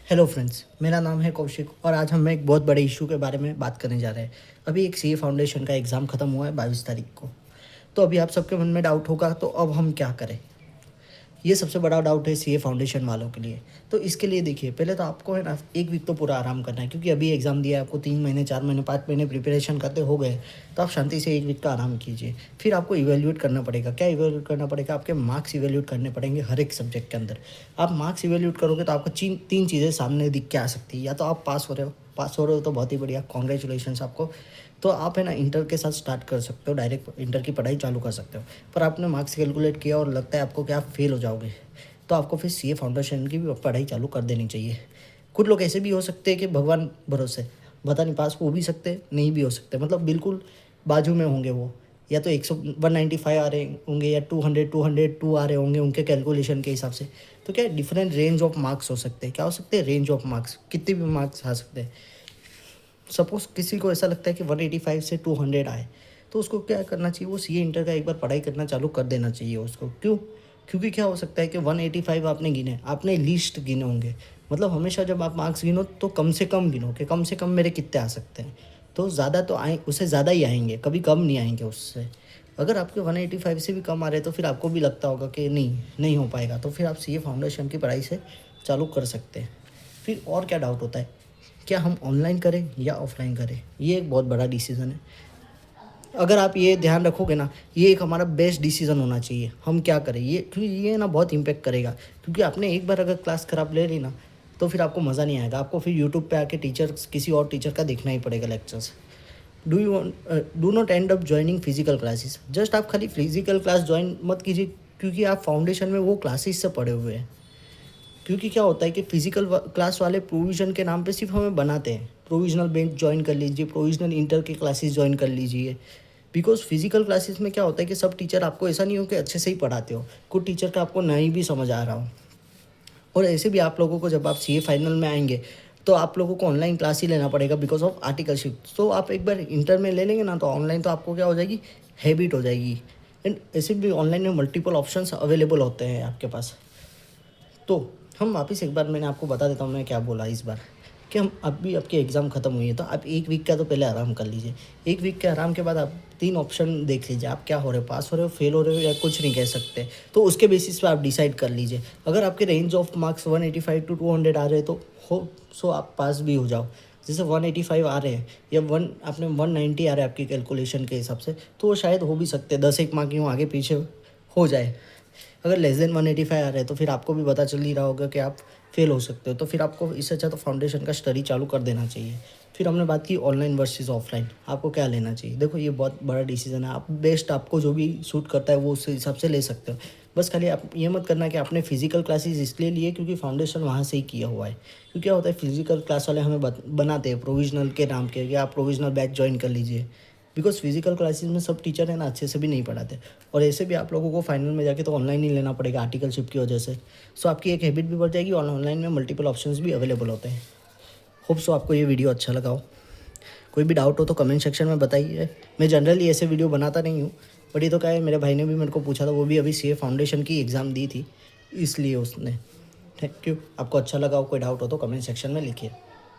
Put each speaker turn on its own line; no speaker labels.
Hello friends, मेरा नाम है कौशिक और आज हम एक बहुत बड़े इशू के बारे में बात करने जा रहे हैं। अभी एक सीए फाउंडेशन का एग्ज़ाम ख़त्म हुआ है 22 तारीख को। तो अभी आप सबके मन में डाउट होगा, तो अब हम क्या करें। ये सबसे बड़ा डाउट है सीए फाउंडेशन वालों के लिए। तो इसके लिए देखिए, पहले तो आपको है ना 1 वीक तो पूरा आराम करना है, क्योंकि अभी एग्ज़ाम दिया है आपको। 3 महीने, 4 महीने, 5 महीने प्रिपरेशन करते हो गए, तो आप शांति से 1 वीक का आराम कीजिए। फिर आपको इवेल्यूएट करना पड़ेगा। क्या इवेल्यूएट करना पड़ेगा? आपके मार्क्स इवेल्यूएट करने पड़ेंगे हर एक सब्जेक्ट के अंदर। आप मार्क्स इवेल्यूएट करोगे तो आपको 3 चीज़ें सामने दिख के आ सकती है। या तो आप पास हो रहे हो तो बहुत ही बढ़िया, कॉन्ग्रेचुलेशंस आपको। तो आप है ना इंटर के साथ स्टार्ट कर सकते हो, डायरेक्ट इंटर की पढ़ाई चालू कर सकते हो। पर आपने मार्क्स कैलकुलेट किया और लगता है आपको कि आप फेल हो जाओगे, तो आपको फिर सीए फाउंडेशन की भी पढ़ाई चालू कर देनी चाहिए। कुछ लोग ऐसे भी हो सकते हैं कि भगवान भरोसे, पता नहीं पास हो भी सकते, नहीं भी हो सकते, मतलब बिल्कुल बाजू में होंगे वो। या तो 195 आ रहे होंगे, या 202 आ रहे होंगे उनके कैलकुलेशन के हिसाब से। तो क्या डिफरेंट रेंज ऑफ मार्क्स हो सकते हैं। क्या हो सकते हैं? रेंज ऑफ मार्क्स, कितने भी मार्क्स आ सकते हैं। सपोज़ किसी को ऐसा लगता है कि 185 से 200 आए, तो उसको क्या करना चाहिए? वो सीए इंटर का एक बार पढ़ाई करना चालू कर देना चाहिए उसको। क्यों? क्योंकि क्या हो सकता है कि 185 आपने गिने, आपने लीस्ट गिने होंगे। मतलब हमेशा जब आप मार्क्स गिनो तो कम से कम गिनो कि कम से कम मेरे कितने आ सकते हैं। तो ज़्यादा तो आए, उससे ज़्यादा ही आएंगे, कभी कम नहीं आएंगे उससे। अगर आपके 185 से भी कम आ रहे हैं तो फिर आपको भी लगता होगा कि नहीं हो पाएगा, तो फिर आप सीए फाउंडेशन की पढ़ाई से चालू कर सकते हैं। फिर और क्या डाउट होता है, क्या हम ऑनलाइन करें या ऑफलाइन करें? ये एक बहुत बड़ा डिसीज़न है। अगर आप ये ध्यान रखोगे ना, ये एक हमारा बेस्ट डिसीज़न होना चाहिए। हम क्या करें ये, क्योंकि ये ना बहुत इम्पैक्ट करेगा। क्योंकि आपने एक बार अगर क्लास खराब ले ली ना, तो फिर आपको मज़ा नहीं आएगा। आपको फिर यूट्यूब पे आके किसी और टीचर का देखना ही पड़ेगा lectures. Do not and up joining physical classes. Just आप खाली फिजिकल क्लास ज्वाइन मत कीजिए, क्योंकि आप फाउंडेशन में वो क्लासेस से पढ़े हुए हैं। क्योंकि क्या होता है कि फिजिकल क्लास वाले प्रोविज़न के नाम पे सिर्फ हमें बनाते हैं। प्रोविज़नल बेंच ज्वाइन कर लीजिए, प्रोविज़नल इंटर के क्लासेस ज्वाइन कर लीजिए। बिकॉज़ फिजिकल क्लासेस में क्या होता है कि सब टीचर आपको ऐसा नहीं हो कि अच्छे से ही पढ़ाते हो, कुछ टीचर का आपको नहीं भी समझ आ रहा हो। और ऐसे भी आप लोगों को जब आप सीए फाइनल में आएंगे, तो आप लोगों को ऑनलाइन क्लास ही लेना पड़ेगा बिकॉज ऑफ आर्टिकलशिप। तो आप एक बार इंटर में ले लेंगे ना, तो ऑनलाइन तो आपको क्या हो जाएगी, हैबिट हो जाएगी। एंड ऐसे भी ऑनलाइन में मल्टीपल ऑप्शंस अवेलेबल होते हैं आपके पास। तो हम वापस एक बार मैंने आपको बता देता हूँ मैं क्या बोला इस बार, कि हम अभी आपकी एग्ज़ाम ख़त्म हुई है, तो आप 1 वीक का तो पहले आराम कर लीजिए। 1 वीक के आराम के बाद आप 3 ऑप्शन देख लीजिए, आप क्या हो रहे हो, पास हो रहे हो, फेल हो रहे हो, या कुछ नहीं कह सकते। तो उसके बेसिस पे आप डिसाइड कर लीजिए। अगर आपके रेंज ऑफ मार्क्स 185 to 200 आ रहे हैं, तो हो सो आप पास भी हो जाओ। जैसे 185 आ रहे हैं, या आपने 190 आ रहे हैं आपकी कैलकुलेशन के हिसाब से, तो वो शायद हो भी सकते हैं, 10 एक मार्क यूँ आगे पीछे हो जाए। अगर लेस देन 185 आ रहे हैं, तो फिर आपको भी पता चल ही रहा होगा कि आप फेल हो सकते हो। तो फिर आपको इससे अच्छा तो फाउंडेशन का स्टडी चालू कर देना चाहिए। फिर हमने बात की ऑनलाइन वर्सेस ऑफलाइन, आपको क्या लेना चाहिए। देखो ये बहुत बड़ा डिसीजन है। आप बेस्ट, आपको जो भी सूट करता है वो उस हिसाब से ले सकते हो। बस खाली आप ये मत करना कि आपने फिजिकल क्लासेस इसलिए लिए क्योंकि फाउंडेशन वहाँ से ही किया हुआ है। क्योंकि क्या होता है, फिजिकल क्लास वाले हमें बनाते हैं प्रोविजनल के नाम के, या आप प्रोविजनल बैच ज्वाइन कर लीजिए। बिकॉज फिजिकल क्लासेस में सब टीचर है ना अच्छे से भी नहीं पढ़ाते। और ऐसे भी आप लोगों को फाइनल में जाके तो ऑनलाइन ही लेना पड़ेगा आर्टिकलशिप की वजह से। सो आपकी एक हैबिट भी बढ़ जाएगी और ऑनलाइन में मल्टीपल ऑप्शंस भी अवेलेबल होते हैं। होप सो आपको ये वीडियो अच्छा लगा हो। कोई भी डाउट हो तो कमेंट सेक्शन में बताइए। मैं जनरली ऐसे वीडियो बनाता नहीं हूँ, बट ये तो क्या है, मेरे भाई ने भी मेरे को पूछा था, वो भी अभी सीए फाउंडेशन की एग्ज़ाम दी थी, इसलिए उसने। Thank you. आपको अच्छा लगा हो, कोई डाउट हो तो कमेंट सेक्शन में लिखिए।